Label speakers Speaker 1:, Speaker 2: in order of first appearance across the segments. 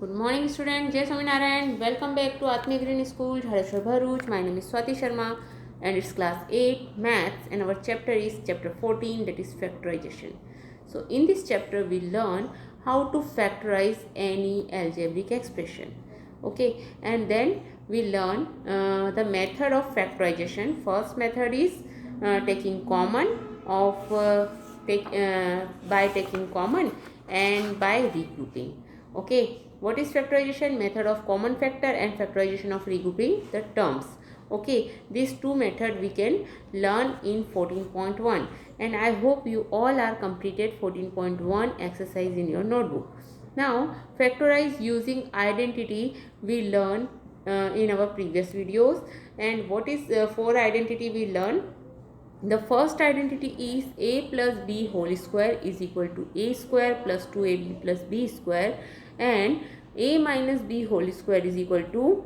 Speaker 1: Good morning, students. Jai Swaminarayan. Welcome back to Atmiya Green School, Jhareshwar Bharuch. My name is Swati Sharma, and it's class 8 maths, and our chapter is chapter 14, that is factorization. So in this chapter we learn how to factorize any algebraic expression. Okay, and then we learn the method of factorization. First method is taking common of by taking common and by regrouping. Okay, what is factorization? Method of common factor and factorization of regrouping the terms. Okay, these two methods we can learn in 14.1, and I hope you all are completed 14.1 exercise in your notebook. Now factorize using identity we learn in our previous videos. And what is for identity we learn? The first identity is a plus b whole square is equal to a square plus 2ab plus b square, and a minus b whole square is equal to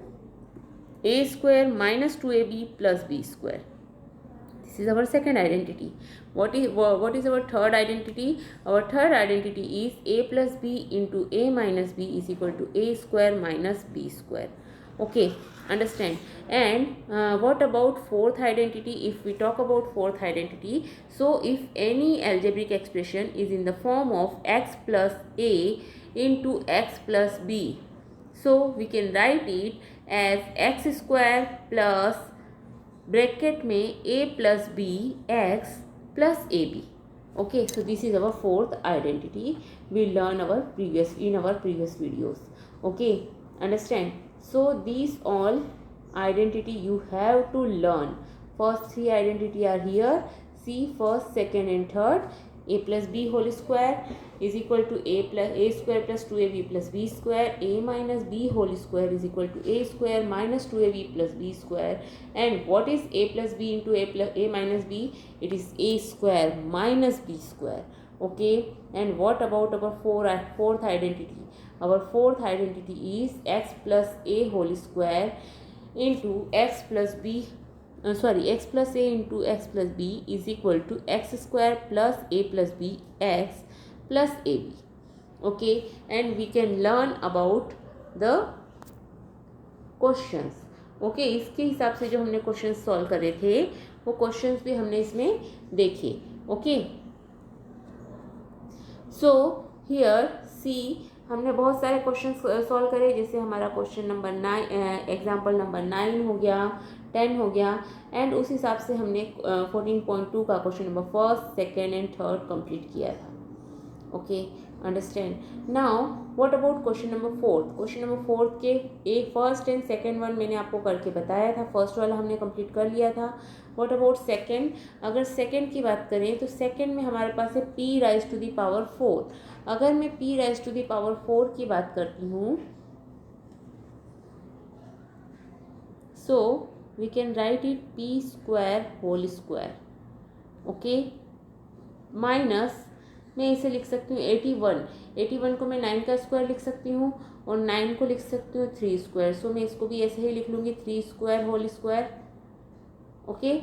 Speaker 1: a square minus 2ab plus b square. This is our second identity. What is our third identity? Our third identity is a plus b into a minus b is equal to a square minus b square. Okay, understand. And what about fourth identity? If we talk about fourth identity, so if any algebraic expression is in the form of x plus a into x plus b, so we can write it as x square plus bracket में a plus B X plus A B. Okay, so this is our fourth identity we learn our previous videos. Okay, understand. So these all identity you have to learn. First three identity are here. See, first, second and third. A plus b whole square is equal to a square plus 2ab plus b square. A minus b whole square is equal to a square minus 2ab plus b square. And what is a plus b into a minus b? It is a square minus b square. Okay, and what about our fourth identity? Our fourth identity is x plus a whole square into x plus b x plus a into x plus b is equal to x square plus a plus b x plus ab. Okay, and we can learn about the questions. Okay, इसके हिसाब से जो हमने questions solve करे थे वो questions भी हमने इसमें देखे. ओके, सो हियर सी, हमने बहुत सारे क्वेश्चन सॉल्व करे. जैसे हमारा क्वेश्चन नंबर 9, एग्जाम्पल नंबर 9 हो गया, 10 हो गया, एंड उस हिसाब से हमने 14.2 का question number first, second and third complete किया था. Okay, understand. Now what about question number fourth? Question number fourth के एक फर्स्ट एंड सेकेंड वन मैंने आपको करके बताया था. फर्स्ट वाला हमने कंप्लीट कर लिया था. What about second? अगर सेकेंड की बात करें तो सेकेंड में हमारे पास है p rise to the power 4. अगर मैं p rise to the power 4 की बात करती हूँ, so we can write it p square whole square. Okay, minus मैं इसे लिख सकती हूँ 81 को मैं 9 का स्क्वायर लिख सकती हूँ और 9 को लिख सकती हूँ 3 स्क्वायर. सो मैं इसको भी ऐसे ही लिख लूँगी 3 square whole square. Okay,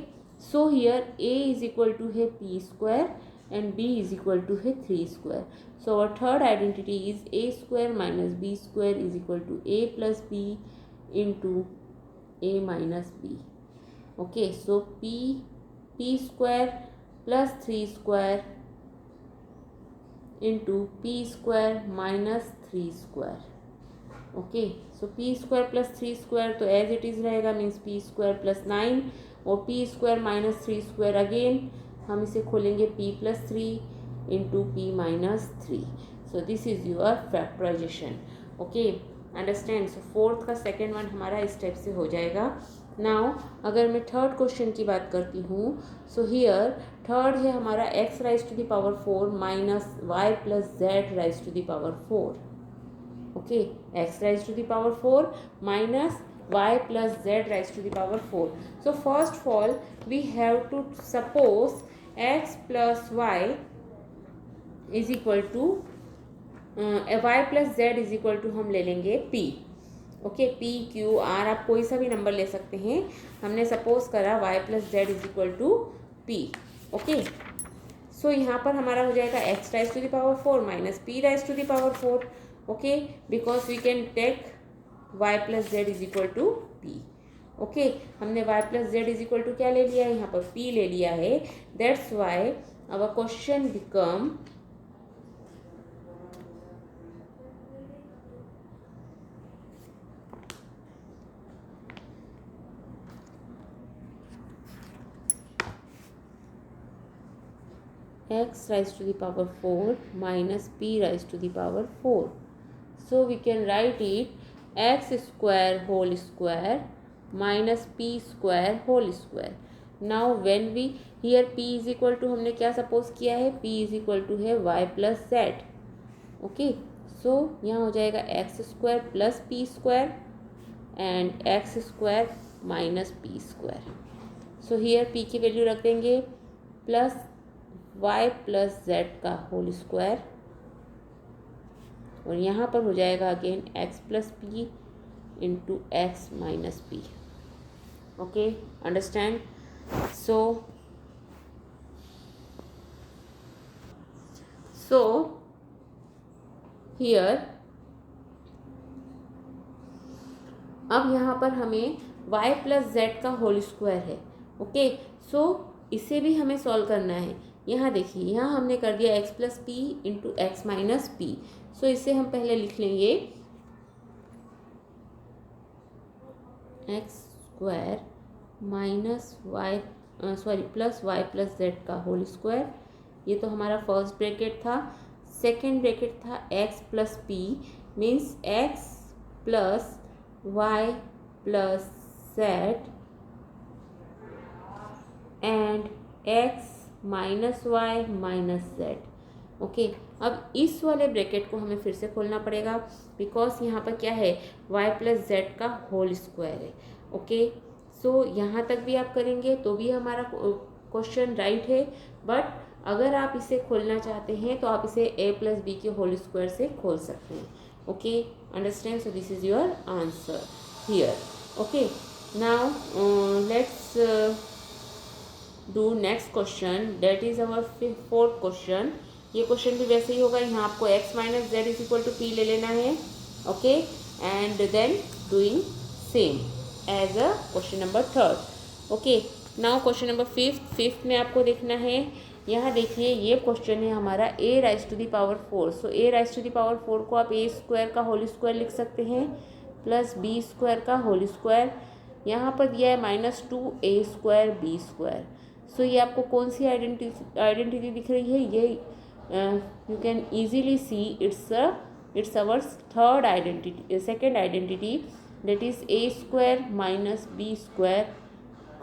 Speaker 1: so here a is equal to है p square and b is equal to है 3 square. So our third identity is a square minus b square is equal to a plus b into a minus b. Okay, so p square plus 3 square into p square minus 3 square. Okay, so p square plus 3 square तो as it is रहेगा, means p square plus 9 और p square minus 3 square again हम इसे खोलेंगे p plus 3 into p minus 3. So this is your factorization. Okay, understand. So fourth का second one हमारा इस type से हो जाएगा. नाउ अगर मैं थर्ड क्वेश्चन की बात करती हूँ, सो हियर थर्ड है हमारा x rise to the power 4 minus y plus z raise to the power 4. Okay, x rise to the power 4 minus y plus z raised to the power 4. So first of all we have to suppose x plus y is equal to y plus z is equal to हम ले लेंगे p. Okay, p q r आप कोई सा भी number ले सकते हैं. हमने सपोज करा y plus z is equal to p. Okay, so यहाँ पर हमारा हो जाएगा x rise to the power 4 minus p rise to the power 4. Okay, because we can take y plus z is equal to p. Okay, हमने y plus z is equal to क्या ले लिया है, यहाँ पर p ले लिया है। That's why our question become x raised to the power 4 minus p raised to the power 4. So we can write it x square whole square minus p square whole square. Now when we here p is equal to हमने क्या suppose किया है, p is equal to है y plus z. Okay, so यहाँ हो जाएगा x square plus P square and x square minus P square. So here p की value रख देंगे प्लस y प्लस जेड का होल स्क्वायर और यहाँ पर हो जाएगा again x plus p into x minus P. Okay, understand. So here अब यहाँ पर हमें y प्लस जेड का होल स्क्वायर है. ओके, सो इसे भी हमें सॉल्व करना है. यहाँ देखिए, यहाँ हमने कर दिया x plus p into x minus p. So इसे हम पहले लिख लेंगे x square minus y plus y plus z का होल स्क्वायर. ये तो हमारा फर्स्ट ब्रैकेट था. सेकेंड ब्रैकेट था x plus p means x plus y plus z and x minus y minus z. Okay, अब इस वाले ब्रैकेट को हमें फिर से खोलना पड़ेगा बिकॉज यहाँ पर क्या है, y प्लस जेड का होल स्क्वायर है. ओके, सो यहाँ तक भी आप करेंगे तो भी हमारा क्वेश्चन राइट है. बट अगर आप इसे खोलना चाहते हैं तो आप इसे a प्लस बी के होल स्क्वायर से खोल सकते हैं. Okay, understand. So this is your answer here. Okay, now let's do next question. That is our fourth question. ये क्वेश्चन भी वैसे ही होगा. यहाँ आपको x minus Z is equal to P ले लेना है. Okay, and then doing same as a question number third. Okay, now question number fifth में आपको देखना है. यहाँ देखिए, ये क्वेश्चन है हमारा a rise to the power 4. So a rise to the power 4 को आप a स्क्वायर का होल स्क्वायर लिख सकते हैं प्लस b स्क्वायर का होल स्क्वायर. यहाँ पर दिया है minus 2a square b square. So ये आपको कौन सी आइडेंटिटी दिख रही है, ये you can easily see it's our third identity, second identity, that is a square minus b square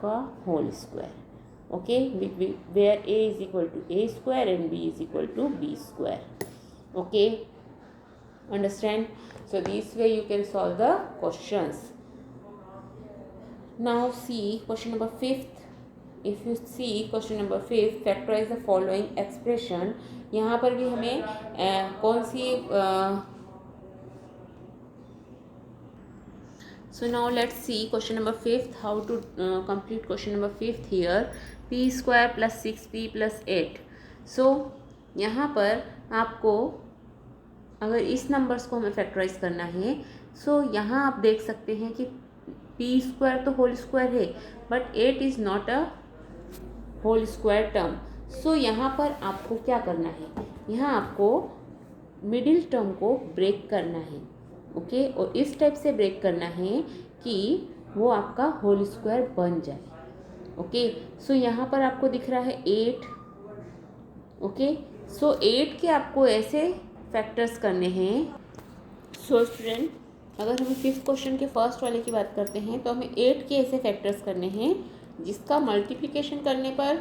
Speaker 1: का whole square. Okay, where a is equal to a square and b is equal to b square. Okay, understand. So this way you can solve the questions. Now see question number fifth. If you see question number fifth, factorise the following expression. यहाँ पर भी हमें कौन सी so now let's see question number fifth, how to complete question number fifth here. p square plus 6p plus 8. so यहाँ पर आपको अगर इस नंबर्स को हमें फैक्टराइज करना है, सो यहाँ आप देख सकते हैं कि p स्क्वायर तो होल स्क्वायर है but 8 is not a whole square term. So यहाँ पर आपको क्या करना है, यहाँ आपको मिडिल टर्म को ब्रेक करना है. ओके, और इस टाइप से ब्रेक करना है कि वो आपका होल स्क्वायर बन जाए. ओके, सो यहाँ पर आपको दिख रहा है 8. ओके, सो 8 के आपको ऐसे फैक्टर्स करने हैं. सो स्टूडेंट, अगर हम फिफ्थ क्वेश्चन के फर्स्ट वाले की बात करते हैं तो हमें 8 के ऐसे फैक्टर्स करने हैं जिसका मल्टीप्लिकेशन करने पर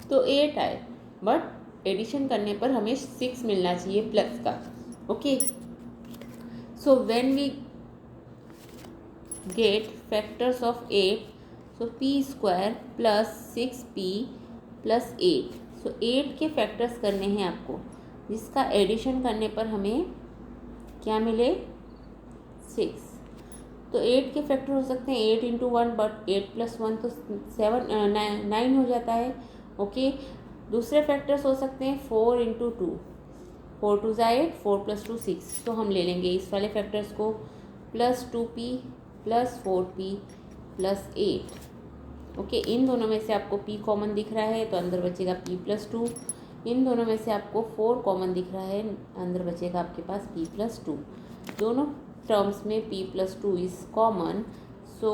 Speaker 1: तो 8 आए बट एडिशन करने पर हमें 6 मिलना चाहिए प्लस का. Okay, so when we get factors of 8, so p square plus 6p plus 8. so 8 के फैक्टर्स करने हैं आपको जिसका एडिशन करने पर हमें क्या मिले, 6. तो 8 के फैक्टर हो सकते हैं 8 इंटू 1, बट 8 प्लस 1 तो 9 हो जाता है. ओके, दूसरे फैक्टर्स हो सकते हैं 4 इंटू 2. 4 2 ज़ा 8, 4 + 2 6। तो हम ले लेंगे इस वाले फैक्टर्स को +2p + 4p + 8। ओके, इन दोनों में से आपको p कॉमन दिख रहा है तो अंदर बचेगा p + 2। इन दोनों में से आपको 4 कॉमन दिख रहा है, अंदर बचेगा आपके पास p + 2। दोनों टर्म्स में p + 2 is common, so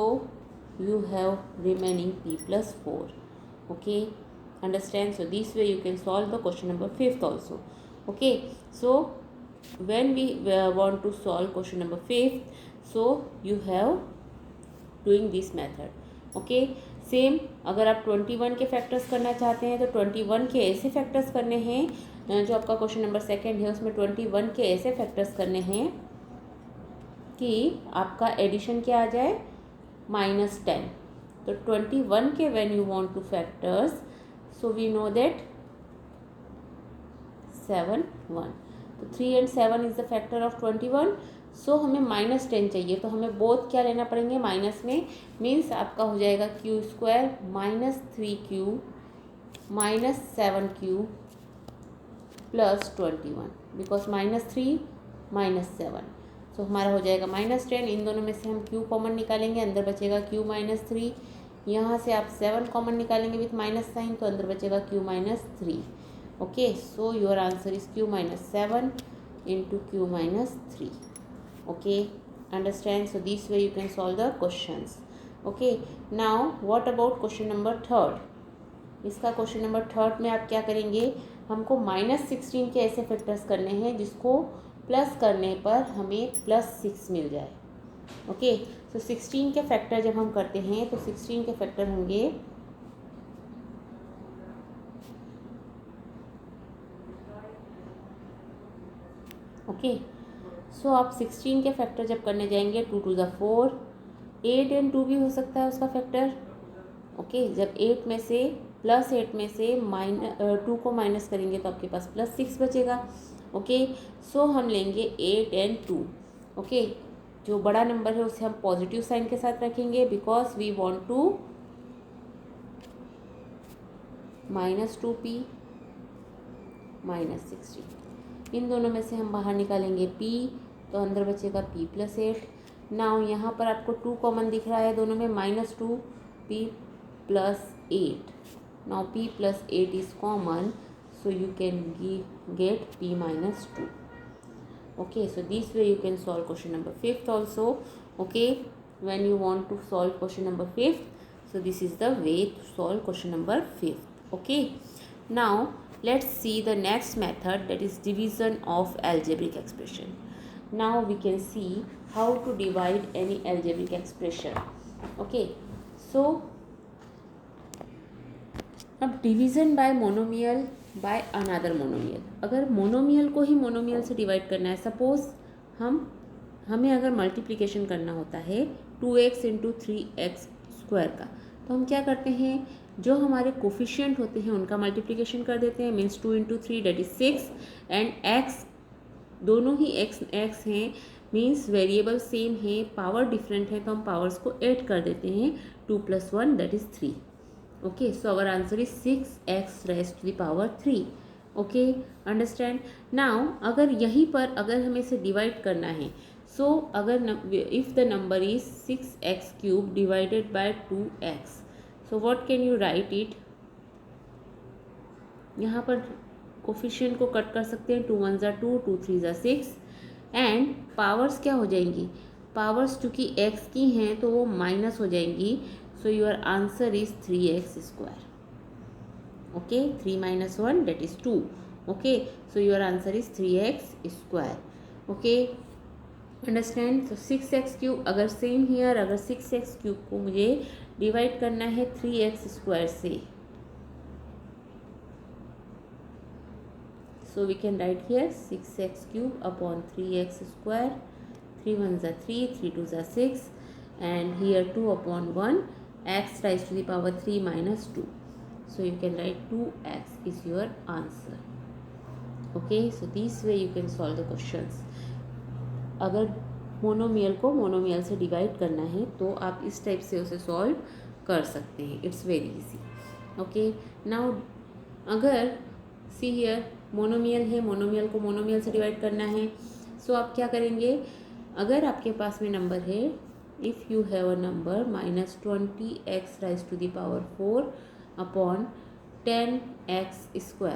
Speaker 1: you have remaining p + 4. Okay, understand? So this way you can solve the question number 5th also. Okay, so when we want to solve question number 5th, so you have doing this method. Okay, same अगर आप 21 के factors करना चाहते हैं तो 21 के ऐसे factors करने हैं, जो आपका क्वेश्चन नंबर 2nd है उसमें 21 के ऐसे फैक्टर्स करने हैं कि आपका एडिशन क्या आ जाए, -10। तो 21 के when you want to factors, so we know that 7 1, तो 3 and 7 is the factor of 21। सो हमें -10 चाहिए, तो हमें बोथ क्या लेना पड़ेंगे माइनस में, मीन्स आपका हो जाएगा q² -3q -7q + 21, बिकॉज -3 -7, तो हमारा हो जाएगा -10। इन दोनों में से हम q कॉमन निकालेंगे, अंदर बचेगा q -3। यहाँ से आप 7 कॉमन निकालेंगे विथ माइनस साइन, तो अंदर बचेगा q -3। Okay, so your answer is q -7 into q -3. Okay, understand? So this way you can solve the questions. Okay, now what about question number 3rd? इसका question number 3rd में आप क्या करेंगे, हमको -16 के ऐसे फैक्टर्स करने हैं जिसको प्लस करने पर हमें +6 मिल जाए। ओके, तो 16 के फैक्टर जब हम करते हैं तो 16 के फैक्टर होंगे ओके, सो आप 16 के फैक्टर जब करने जाएंगे 2 2 ज़ा 4, 8 and 2 भी हो सकता है उसका फैक्टर। ओके, जब 8 में से +8 में से 2 को माइनस करेंगे तो आपके पास +6 बचेगा। ओके, सो हम लेंगे 8 and 2। ओके, जो बड़ा नंबर है उसे हम पॉजिटिव साइन के साथ रखेंगे because we want to -2p -16। इन दोनों में से हम बाहर निकालेंगे p, तो अंदर बचेगा p + 8। नाउ यहाँ पर आपको 2 कॉमन दिख रहा है दोनों में, -2p + 8। Now p + 8 is common, so you can get p -2. Okay, so this way you can solve question number 5th also. Okay, when you want to solve question number 5th, so this is the way to solve question number 5th. Okay, now let's see the next method, that is division of algebraic expression. Now we can see how to divide any algebraic expression. Okay, so अब division bye monomial by another monomial, अगर monomial को ही monomial से divide करना है, suppose हमें अगर multiplication करना होता है 2x × 3x² का, तो हम क्या करते हैं, जो हमारे कोफिशिएंट होते हैं उनका मल्टीप्लिकेशन कर देते हैं, means 2 × 3 that is 6 and x दोनों ही x हैं, मीन्स वेरिएबल सेम है, पावर डिफरेंट है, तो हम पावर्स को ऐड कर देते हैं, 2 + 1 that is 3। Okay, so our answer is 6x raised to the power 3. Okay, understand? Now अगर यहीं पर अगर हमें इसे डिवाइड करना है, so अगर if the number is 6x³ divided by 2x, so what can you write it? यहाँ पर कोफिशिएंट को कट कर सकते हैं, 2 1 ज़ा 2, 2 3 ज़ा 6 एंड पावर्स क्या हो जाएंगी, पावर्स चूँकि x की हैं तो वो माइनस हो जाएंगी, so your answer is 3x². Okay, 3 - 1 that is 2. Okay, so your answer is 3x². Okay, understand? So 6x³ अगर सेम हियर, अगर 6x³ को मुझे डिवाइड करना है 3x² से, so we can write here 6x³ upon 3x², 3 1 ज़ा 3, 3 2 ज़ा 6 and here 2 upon 1, x raised to the power 3 - 2, so you can write 2x is your answer. Okay, so this way you can solve the questions. अगर monomial को monomial से divide करना है तो आप इस टाइप से उसे सॉल्व कर सकते हैं, it's very easy. Okay, now अगर सी हियर मोनोमियल है, मोनोमियल को मोनोमियल से डिवाइड करना है। सो आप क्या करेंगे, अगर आपके पास में नंबर है, if you have a number -20x raise to the power 4 upon 10x²,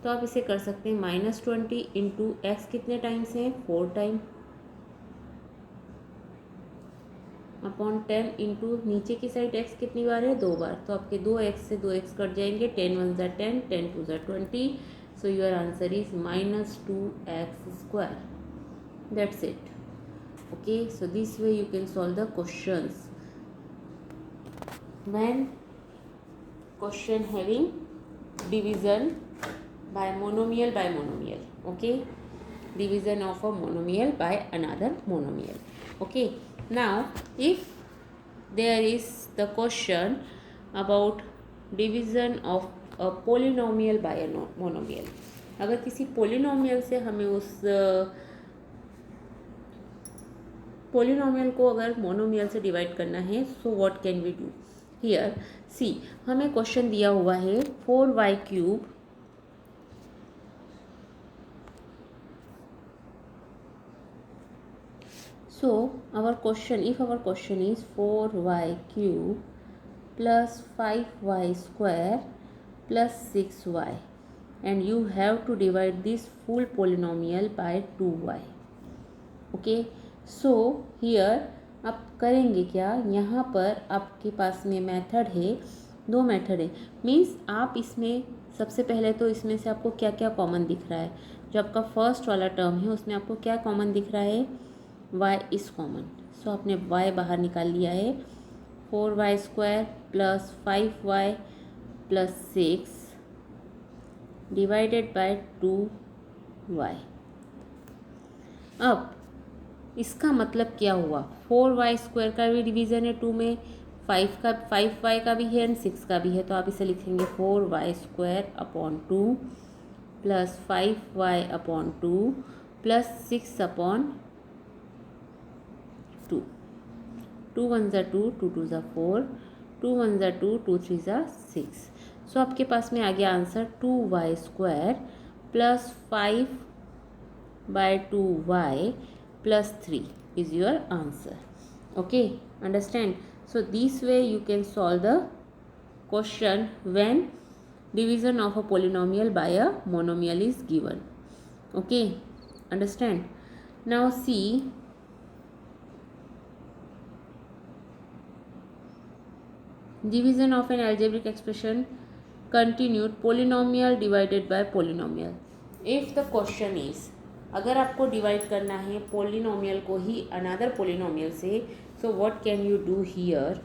Speaker 1: तो आप इसे कर सकते हैं -20 इंटू एक्स कितने टाइम्स हैं, 4 टाइम, अपॉन 10 इंटू नीचे की साइड x कितनी बार है, 2 बार, तो आपके 2x से 2x कट जाएंगे, 10 1 ज़ा 10, 10 2 ज़ा 20, सो your answer is -2x². That's it. Okay, so this way you can solve the questions when question having division by monomial by monomial. Okay, division of a monomial by another monomial. Okay, now if there is the question about division of a polynomial by a monomial, अगर किसी polynomial से हमें उस polynomial को अगर monomial से divide करना है, so what can we do here. See, हमें क्वेश्चन दिया हुआ है 4y³. So our question, if our question is 4y³ plus 5y² plus 6y and you have to divide this full polynomial by 2y. Okay, so here आप करेंगे क्या, यहाँ पर आपके पास में मेथड है, 2 मेथड है. मीन्स आप इसमें सबसे पहले तो इसमें से आपको क्या क्या कॉमन दिख रहा है. जो आपका फर्स्ट वाला टर्म है उसमें आपको क्या कॉमन दिख रहा है, y इज कॉमन. सो आपने y बाहर निकाल लिया है. 4y² plus 5y plus 6 divided by 2y. अब इसका मतलब क्या हुआ, 4y² का भी डिवीज़न है 2 में, 5y का भी है एंड 6 का भी है, तो आप इसे लिखेंगे 4y² upon 2 plus 5y upon 2 plus 6 upon 2. 2 1 ज़ा 2, 2 2 ज़ा 4, 2 1 ज़ा 2, 2 3 ज़ा 6. सो आपके पास में आ गया answer 2y² plus 5/2y plus 3 is your answer. Okay, understand? So this way you can solve the question when division of a polynomial by a monomial is given. Okay, understand? Now see, division of an algebraic expression continued, polynomial divided by polynomial. If the question is, अगर आपको divide करना है polynomial को ही another polynomial से, so what can you do here.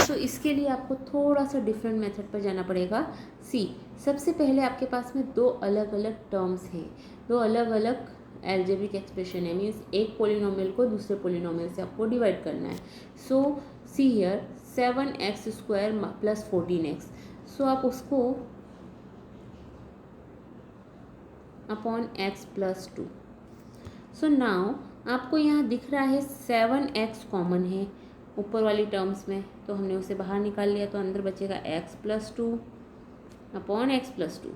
Speaker 1: So इसके लिए आपको थोड़ा सा डिफरेंट मेथड पर जाना पड़ेगा. सी, सबसे पहले आपके पास में 2 अलग अलग टर्म्स हैं, 2 अलग अलग एल्जेब्रिक एक्सप्रेशन है. मीन्स एक पोलिनोमियल को दूसरे पोलिनोमियल से आपको डिवाइड करना है. सो see here 7x² plus 14x. सो आप उसको upon x plus 2. So now आपको यहाँ दिख रहा है 7x कॉमन है ऊपर वाली टर्म्स में, तो हमने उसे बाहर निकाल लिया, तो अंदर बचेगा x plus 2 upon x plus 2.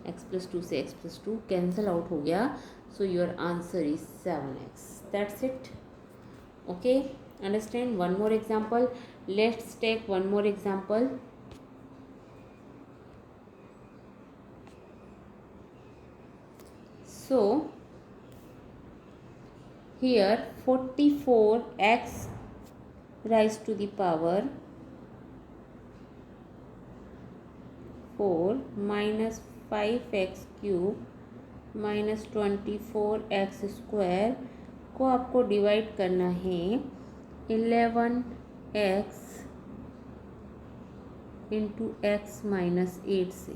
Speaker 1: x plus 2 से x प्लस 2 कैंसल आउट हो गया. So your answer is 7x. That's it. Okay, understand. One more example. Let's take one more example. So here 44x raise to the power 4 minus 5x³ minus 24x² को आपको divide करना है 11x into x minus 8 से.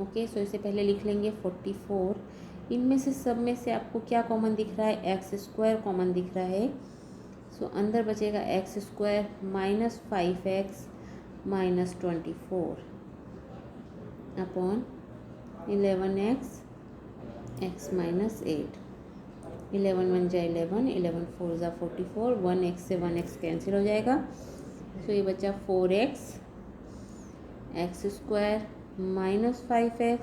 Speaker 1: Okay, सो इसे पहले लिख लेंगे 44. इनमें से सब में से आपको क्या कॉमन दिख रहा है, x² कॉमन दिख रहा है. सो अंदर बचेगा x² minus 5x minus 24 upon 11x x minus 8. 11 1 जा 11, 11 4 जा 44, 1x से 1x कैंसिल हो जाएगा। सो ये बचा 4x x square minus 5x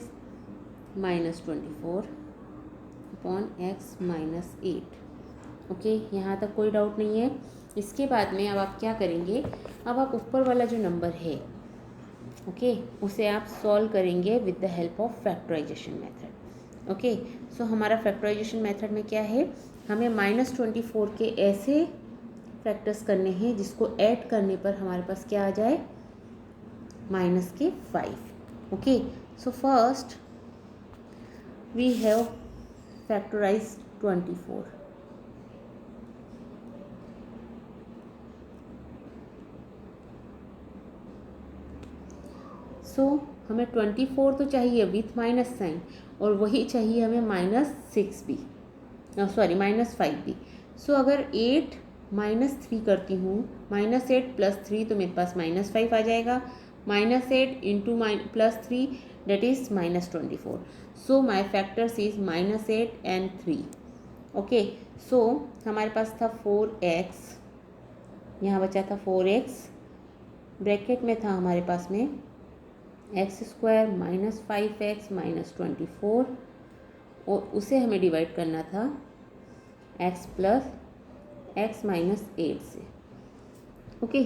Speaker 1: minus 24 upon x minus 8। Okay, यहाँ तक कोई डाउट नहीं है। इसके बाद में अब आप क्या करेंगे, अब आप ऊपर वाला जो नंबर है ओके उसे आप सॉल्व करेंगे with the help of factorization method. Okay, so हमारा फैक्टराइजेशन मेथड में क्या है, हमें -24 के ऐसे फैक्टर्स करने हैं जिसको ऐड करने पर हमारे पास क्या आ जाए, -5। Okay, so first we have factorized 24। So हमें 24 तो चाहिए विथ माइनस साइन, और वही चाहिए हमें -6 भी, सॉरी -5 भी। सो अगर 8 -3 करती हूँ, -8 + 3 तो मेरे पास -5 आ जाएगा। -8 into +3 that is -24। So my factors is -8 and 3। Okay, so हमारे पास था 4x, यहाँ बचा था 4x, ब्रैकेट में था हमारे पास में x square minus 5x minus 24, और उसे हमें डिवाइड करना था x प्लस x माइनस 8 से। ओके,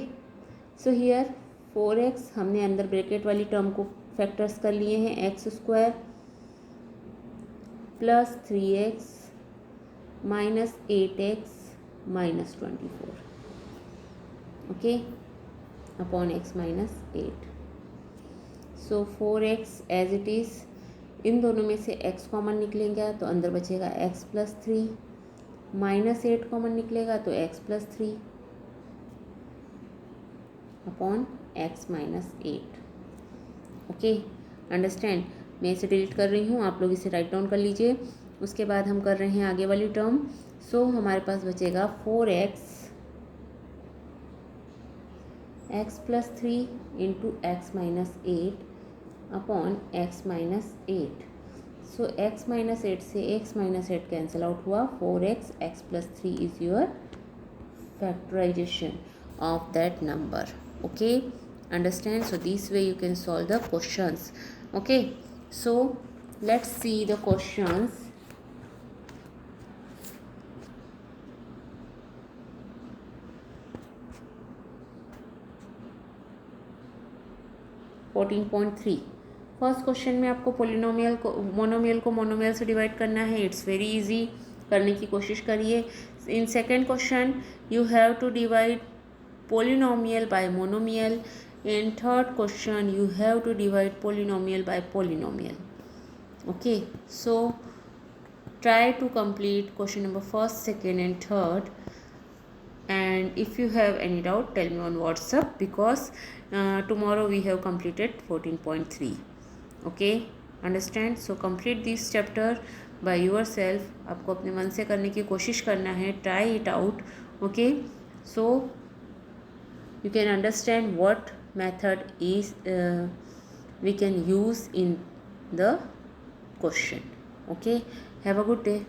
Speaker 1: सो हियर 4x हमने अंदर ब्रैकेट वाली टर्म को फैक्टर्स कर लिए हैं, x square plus 3x minus 8x minus 24 okay upon x minus 8। So 4x as it is, इन दोनों में से x कॉमन निकलेगा तो अंदर बचेगा x प्लस 3, -8 कॉमन निकलेगा तो x plus 3 upon x minus 8। Okay, understand. मैं इसे डिलीट कर रही हूँ, आप लोग इसे राइट डाउन कर लीजिए। उसके बाद हम कर रहे हैं आगे वाली टर्म। सो हमारे पास बचेगा 4x x plus 3 into x minus 8 upon x minus 8। सो x माइनस 8 से x माइनस 8 कैंसिल आउट हुआ, 4x x plus 3 is your factorization of that number. Okay, understand? So this way you can solve the questions. Okay, so let's see the questions. First question में आपको polynomial को monomial से divide करना है। It's very easy, करने की कोशिश करिए। In second question you have to divide polynomial by monomial. In third question you have to divide polynomial by polynomial. Okay, so try to complete question number first, second and third, and if you have any doubt tell me on WhatsApp, because tomorrow we have completed 14.3. okay, understand? So complete this chapter by yourself. आपको अपने मन से करने की कोशिश करना है, try it out. okay, so you can understand what method is we can use in the question. Okay, have a good day.